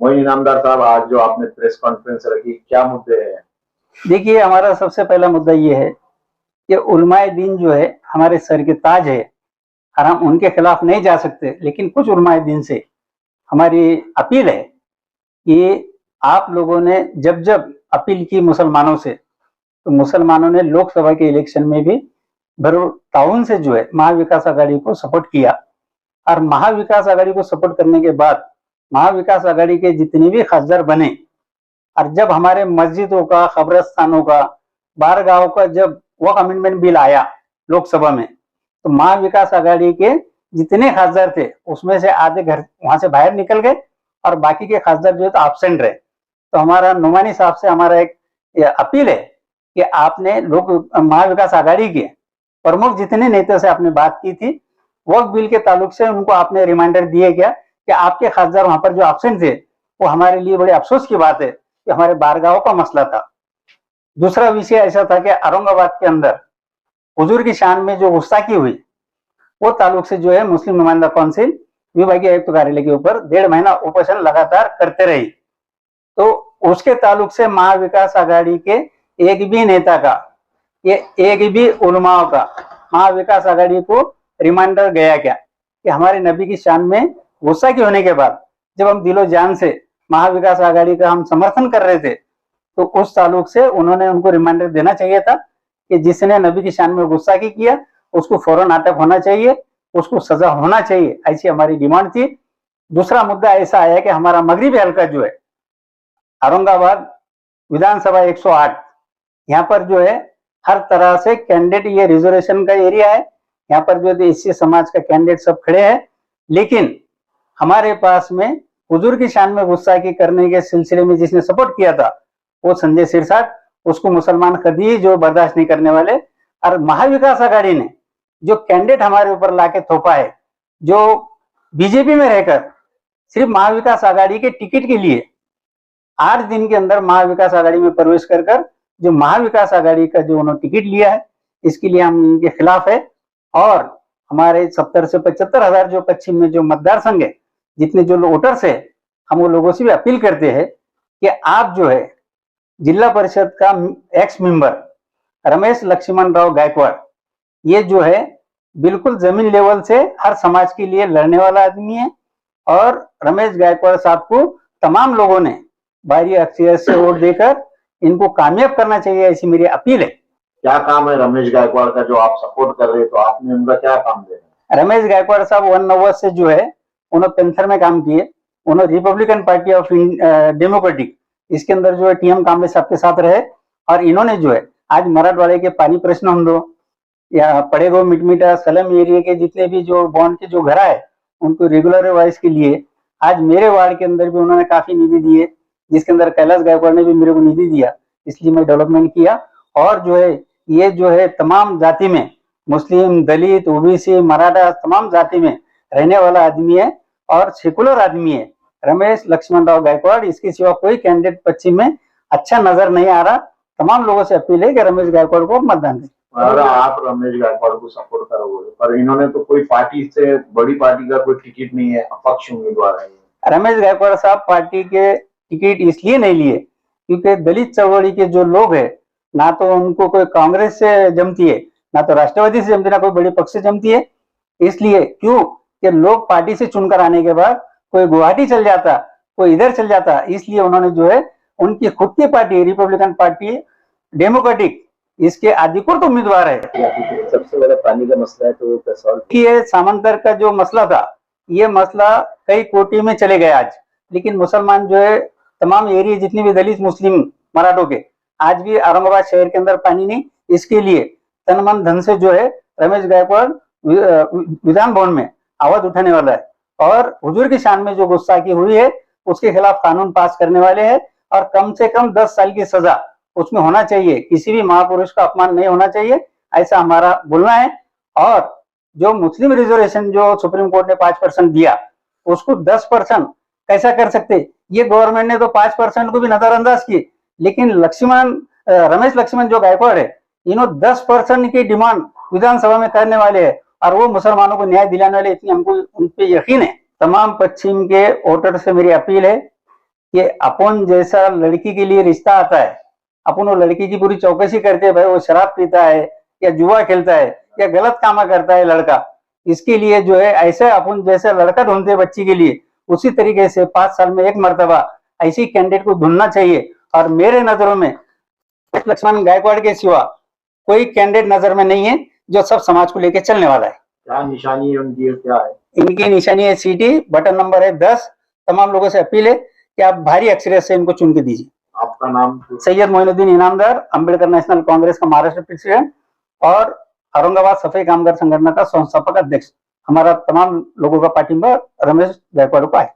मोइन इनामदार साहब, आज जो आपने प्रेस कॉन्फ्रेंस रखी, क्या मुद्दे हैं? देखिए, हमारा सबसे पहला मुद्दा ये है कि उलमाए दीन जो है हमारे सर के ताज है और हम उनके खिलाफ नहीं जा सकते, लेकिन कुछ उलमाए दीन से हमारी अपील है कि आप लोगों ने जब जब अपील की मुसलमानों से, तो मुसलमानों ने लोकसभा के इलेक्शन में भी भरपूर ताउन से जो है महाविकास आघाड़ी को सपोर्ट किया। और महाविकास आघाड़ी को सपोर्ट करने के बाद महाविकास आघाड़ी के जितने भी खासदार बने, और जब हमारे मस्जिदों का, कब्रस्तानों का, बारगाहों का जब वक्फ अमेंडमेंट बिल आया लोकसभा में, तो महाविकास आघाड़ी के जितने खासदार थे उसमें से आधे घर वहां से बाहर निकल गए और बाकी के खासदार जो है तो एब्सेंट रहे। तो हमारा नुमानी साहब से हमारा एक अपील है कि आपने लोग महाविकास आघाड़ी के प्रमुख जितने नेता से आपने बात की थी, वक्फ बिल के ताल्लुक से उनको आपने रिमाइंडर दिए क्या कि आपके खासदार वहां पर जो एब्सेंट थे, वो हमारे लिए बड़े अफसोस की बात है कि हमारे बारगाहों का मसला था। दूसरा विषय ऐसा था कि औरंगाबाद के अंदर हुजूर की शान में जो गुस्ताखी हुई, वो ताल्लुक से जो है मुस्लिम नुमाइंदा काउंसिल विभागीय आयुक्त कार्यालय के ऊपर 1.5 महीना उपोषण लगातार करते रही। तो उसके ताल्लुक से महाविकास आघाड़ी के एक भी नेता का, ये एक भी उलमाओं का महाविकास आघाड़ी को रिमाइंडर गया क्या कि हमारे नबी की शान में गुस्ताखी होने के बाद जब हम दिलो जान से महाविकास आघाड़ी का हम समर्थन कर रहे थे, तो उस ताल्लुक से उन्होंने उनको रिमाइंडर देना चाहिए था कि जिसने नबी की शान में गुस्ताखी किया उसको फौरन अटक होना चाहिए, उसको सजा होना चाहिए, ऐसी हमारी डिमांड थी। दूसरा मुद्दा ऐसा आया कि हमारा मगरिबी हल्का जो है औरंगाबाद विधानसभा 108, यहाँ पर जो है हर तरह से कैंडिडेट, ये रिजर्वेशन का एरिया है, यहाँ पर जो एससी समाज का कैंडिडेट सब खड़े हैं, लेकिन हमारे पास में हुजूर की शान में गुस्ताखी करने के सिलसिले में जिसने सपोर्ट किया था वो संजय सिरसाट, उसको मुसलमान कभी जो बर्दाश्त नहीं करने वाले। और महाविकास आघाड़ी ने जो कैंडिडेट हमारे ऊपर लाके थोपा है, जो बीजेपी में रहकर सिर्फ महाविकास आघाड़ी के टिकट के लिए 8 दिन के अंदर महाविकास आघाड़ी में प्रवेश कर जो महाविकास आघाड़ी का जो उन्होंने टिकट लिया है, इसके लिए हम इनके खिलाफ है। और हमारे 70 से 75 हजार जो पश्चिम में जो मतदार संघ है, जितने जो वोटर्स है, हम वो लोगों से भी अपील करते हैं कि आप जो है जिला परिषद का एक्स मेंबर रमेश लक्ष्मण राव गायकवाड़, ये जो है बिल्कुल जमीन लेवल से हर समाज के लिए लड़ने वाला आदमी है, और रमेश गायकवाड़ साहब को तमाम लोगों ने भारी अक्सरियत से वोट देकर इनको कामयाब करना चाहिए, ऐसी मेरी अपील है। क्या काम है रमेश गायकवाड़ का जो आप सपोर्ट कर रहे हैं, तो आपने उनका क्या काम देना? रमेश गायकवाड़ साहब 190 से जो है उन्होंने पेंथर में काम किए, उन्होंने रिपब्लिकन पार्टी ऑफ डेमोक्रेटिक, इसके अंदर जो है टीएम कामले साहब के साथ रहे, और इन्होंने जो है आज मराठवाड़े के पानी प्रश्न हम दो या पड़ेगो मिटमिटा सलम एरिया के जितने भी जो बॉन्ड के जो घर है उनको रेगुलराइज के लिए आज मेरे वार्ड के अंदर भी उन्होंने काफी निधि दिए, जिसके अंदर कैलाश गायकवाड़ ने भी मेरे को निधि दिया, इसलिए मैं डेवलपमेंट किया। और जो है ये जो है तमाम जाति में मुस्लिम, दलित, ओबीसी, मराठा तमाम जाति में रहने वाला आदमी है और सेकुलर आदमी है रमेश लक्ष्मण राव गायकवाड़। इसके सिवा कोई कैंडिडेट पश्चिम में अच्छा नजर नहीं आ रहा। तमाम लोगों से अपील है कि रमेश गायकवाड़ को मतदान दें। और आप रमेश गायकवाड़ को सपोर्ट करोगे, पर इन्होंने तो कोई पार्टी से, बड़ी पार्टी का कोई टिकट नहीं है, अपक्ष उम्मीदवार है। रमेश गायकवाड़ साहब पार्टी के टिकट इसलिए नहीं लिए क्योंकि दलित चळवळी के जो लोग है, ना तो उनको कोई कांग्रेस से जमती है, ना तो राष्ट्रवादी से जमती है, ना कोई बड़ी पक्ष से जमती है। इसलिए क्यों कि लोग पार्टी से चुनकर आने के बाद कोई गुवाहाटी चल जाता, कोई इधर चल जाता, इसलिए उन्होंने जो है उनकी खुद की पार्टी रिपब्लिकन पार्टी डेमोक्रेटिक, इसके अधिकृत उम्मीदवार है। सबसे बड़ा पानी का मसला है, तो ये सामंतर का जो मसला था, ये मसला कई कोर्ट में चले गए आज, लेकिन मुसलमान जो है तमाम एरिया जितनी भी दलित मुस्लिम मराठों के, आज भी औरंगाबाद शहर के अंदर पानी नहीं। इसके लिए तन मन धन से जो है रमेश गायकवाड़ विधान भवन में आवाज उठाने वाला है, और हुजूर की शान में जो गुस्ताखी हुई है उसके खिलाफ कानून पास करने वाले हैं, और कम से कम 10 साल की सजा उसमें होना चाहिए। किसी भी महापुरुष का अपमान नहीं होना चाहिए, ऐसा हमारा बोलना है। और जो मुस्लिम रिजर्वेशन जो सुप्रीम कोर्ट ने 5% दिया, उसको 10% कैसा कर सकते? ये गवर्नमेंट ने तो 5% को भी नजरअंदाज किए, लेकिन रमेश लक्ष्मण जो गायकवाड़ है, इन्होंने 10% की डिमांड विधानसभा में करने वाले हैं, और वो मुसलमानों को न्याय दिलाने वाले, इतनी हमको उन पे यकीन है। तमाम पश्चिम के वोटर से मेरी अपील है कि अपन जैसा लड़की के लिए रिश्ता आता है, अपन वो लड़की की पूरी चौकसी करते हैं, भाई वो शराब पीता है या जुआ खेलता है या गलत काम करता है लड़का, इसके लिए जो है ऐसे अपन जैसे लड़का ढूंढते हैं बच्ची के लिए, उसी तरीके से 5 साल में एक मर्तबा ऐसी कैंडिडेट को ढूंढना चाहिए। और मेरे नजरों में लक्ष्मण गायकवाड़ के सिवा कोई कैंडिडेट नजर में नहीं है जो सब समाज को लेकर चलने वाला है। क्या निशानी है उनकी और क्या है? इनकी निशानी है सीटी, बटन नंबर है 10। तमाम लोगों से अपील है कि आप भारी अक्षर से इनको चुन के दीजिए। आपका नाम? सैयद मोइनुद्दीन इनामदार, अम्बेडकर नेशनल कांग्रेस का महाराष्ट्र प्रेसिडेंट और औरंगाबाद सफाई कामगार संगठन का संस्थापक अध्यक्ष। हमारा तमाम लोगों का पार्टी में रमेश गायकवाड़ को है।